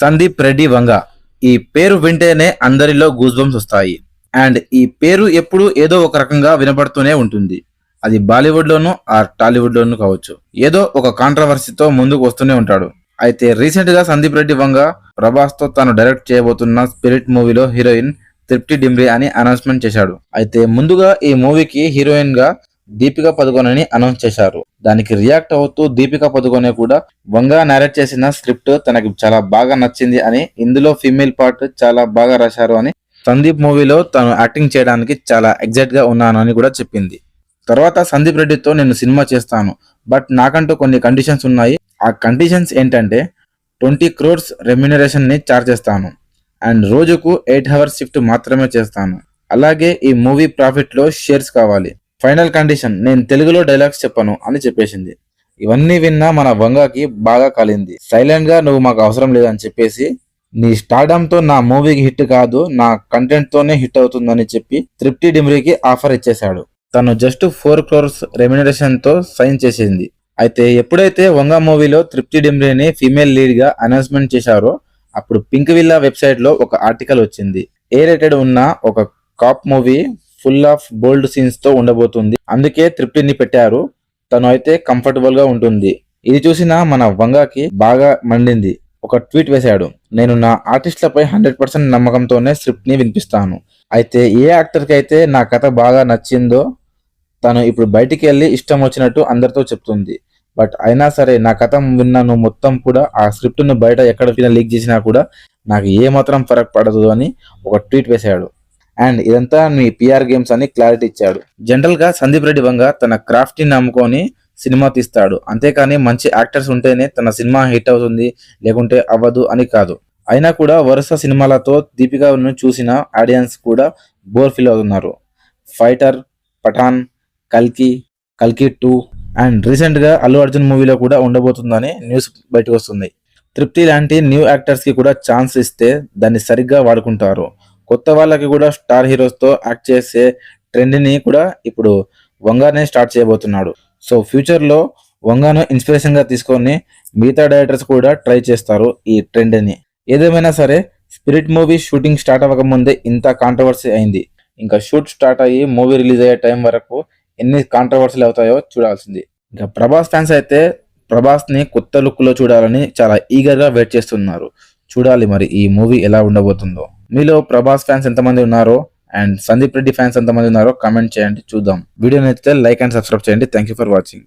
సందీప్ రెడ్డి వంగ. ఈ పేరు వింటేనే అందరిలో గూస్ బంప్స్ వస్తాయి. అండ్ ఈ పేరు ఎప్పుడు ఏదో ఒక రకంగా వినపడుతూనే ఉంటుంది. అది బాలీవుడ్ లోను ఆర్ టాలీవుడ్ లోను కావచ్చు. ఏదో ఒక కాంట్రవర్సీతో ముందుకు వస్తూనే ఉంటాడు. అయితే రీసెంట్ గా సందీప్ రెడ్డి వంగ ప్రభాస్ తో తాను డైరెక్ట్ చేయబోతున్న స్పిరిట్ మూవీలో హీరోయిన్ తృప్తి డిమ్రీ అని అనౌన్స్మెంట్ చేశాడు. అయితే ముందుగా ఈ మూవీకి హీరోయిన్ గా దీపికా పదుకొనెని అనౌన్స్ చేశారు. దానికి రియాక్ట్ అవుతూ దీపికా పదుకొనె కూడా వంగ నరేట్ చేసిన స్క్రిప్ట్ తనకి చాలా బాగా నచ్చింది అని, ఇందులో ఫీమేల్ పార్ట్ చాలా బాగా రాశారు అని, సందీప్ మూవీలో తాను యాక్టింగ్ చేయడానికి చాలా ఎగ్జైట్ గా ఉన్నాను అని కూడా చెప్పింది. తర్వాత సందీప్ రెడ్డితో నేను సినిమా చేస్తాను, బట్ నాకంటూ కొన్ని కండిషన్స్ ఉన్నాయి. ఆ కండిషన్స్ ఏంటంటే 20 crores రెమ్యునరేషన్ ని చార్జ్ చేస్తాను అండ్ రోజుకు 8 hours షిఫ్ట్ మాత్రమే చేస్తాను. అలాగే ఈ మూవీ ప్రాఫిట్ లో షేర్స్ కావాలి. ఫైనల్ కండిషన్, నేను తెలుగులో డైలాగ్స్ చెప్పను అని చెప్పేసింది. ఇవన్నీ విన్నా మన వంగకి బాగా కాలింది. సైలెంట్ గా నువ్వు మాకు అవసరం లేదని చెప్పేసి, నీ స్టార్డమ్ తో నా మూవీకి హిట్ కాదు, నా కంటెంట్ తోనే హిట్ అవుతుందని చెప్పి తృప్తి డిమ్రీకి ఆఫర్ ఇచ్చేశాడు. తను జస్ట్ 4 crores రెమ్యునరేషన్ తో సైన్ చేసింది. అయితే ఎప్పుడైతే వంగ మూవీలో తృప్తి డిమ్రీని ఫీమేల్ లీడ్ గా అనౌన్స్మెంట్ చేశారో అప్పుడు పింక్ విల్లా వెబ్సైట్ లో ఒక ఆర్టికల్ వచ్చింది. ఏ రేటెడ్ ఉన్న ఒక cop movie full of bold scenes తో ఉండబోతుంది, అందుకే తృప్తిని పెట్టారు, తను అయితే కంఫర్టబుల్ గా ఉంటుంది. ఇది చూసిన మన వంగకి బాగా మండింది. ఒక ట్వీట్ వేశాడు, నేను నా ఆర్టిస్టులపై 100% నమ్మకంతోనే స్క్రిప్ట్ ని వినిపిస్తాను. అయితే ఏ యాక్టర్ కి అయితే నా కథ బాగా నచ్చిందో తను ఇప్పుడు బయటికి వెళ్ళి ఇష్టం వచ్చినట్టు అందరితో చెప్తుంది. బట్ అయినా సరే నా కథ విన్నా నువ్వు మొత్తం కూడా ఆ స్క్రిప్ట్ ను బయట ఎక్కడ లీక్ చేసినా కూడా నాకు ఏ మాత్రం ఫరక్ పడదు అని ఒక ట్వీట్ వేశాడు. అండ్ ఇదంతా మీ పిఆర్ గేమ్స్ అని క్లారిటీ ఇచ్చాడు. జనరల్ గా సందీప్ రెడ్డి వంగ తన క్రాఫ్ట్ ని నమ్ముకొని సినిమా తీస్తాడు, అంతేకాని మంచి యాక్టర్స్ ఉంటేనే తన సినిమా హిట్ అవుతుంది లేకుంటే అవ్వదు అని కాదు. అయినా కూడా వరుస సినిమాలతో దీపికాను చూసిన ఆడియన్స్ కూడా బోర్ ఫీల్ అవుతున్నారు. ఫైటర్, పఠాన్, కల్కి 2 అండ్ రీసెంట్ గా అల్లు అర్జున్ మూవీలో కూడా ఉండబోతుందని న్యూస్ బయటకు వస్తుంది. తృప్తి లాంటి న్యూ యాక్టర్స్ కి కూడా ఛాన్స్ ఇస్తే దాన్ని సరిగ్గా వాడుకుంటారు. కొత్త వాళ్ళకి కూడా స్టార్ హీరోస్ తో యాక్ట్ చేసే ట్రెండ్ ని కూడా ఇప్పుడు వంగానే స్టార్ట్ చేయబోతున్నాడు. సో ఫ్యూచర్ లో వంగాను ఇన్స్పిరేషన్ గా తీసుకొని మిగతా డైరెక్టర్స్ కూడా ట్రై చేస్తారు ఈ ట్రెండ్ ని. ఏదేమైనా సరే స్పిరిట్ మూవీ షూటింగ్ స్టార్ట్ అవ్వక ముందే ఇంత కాంట్రవర్సీ అయింది. ఇంకా షూట్ స్టార్ట్ అయ్యి మూవీ రిలీజ్ అయ్యే టైం వరకు ఎన్ని కాంట్రవర్సీలు అవుతాయో చూడాల్సింది. ఇంకా ప్రభాస్ ఫ్యాన్స్ అయితే ప్రభాస్ ని కొత్త లుక్ లో చూడాలని చాలా ఈగర్ గా వెయిట్ చేస్తున్నారు. చూడాలి మరి ఈ మూవీ ఎలా ఉండబోతుందో. మీలో ప్రభాస్ ఫ్యాన్స్ ఎంతమంది ఉన్నారో అండ్ సందీప్ రెడ్డి ఫ్యాన్స్ ఎంతమంది ఉన్నారో కామెంట్ చేయండి, చూద్దాం. వీడియో నచ్చితే లైక్ అండ్ సబ్స్క్రైబ్ చేయండి. Thank you for watching.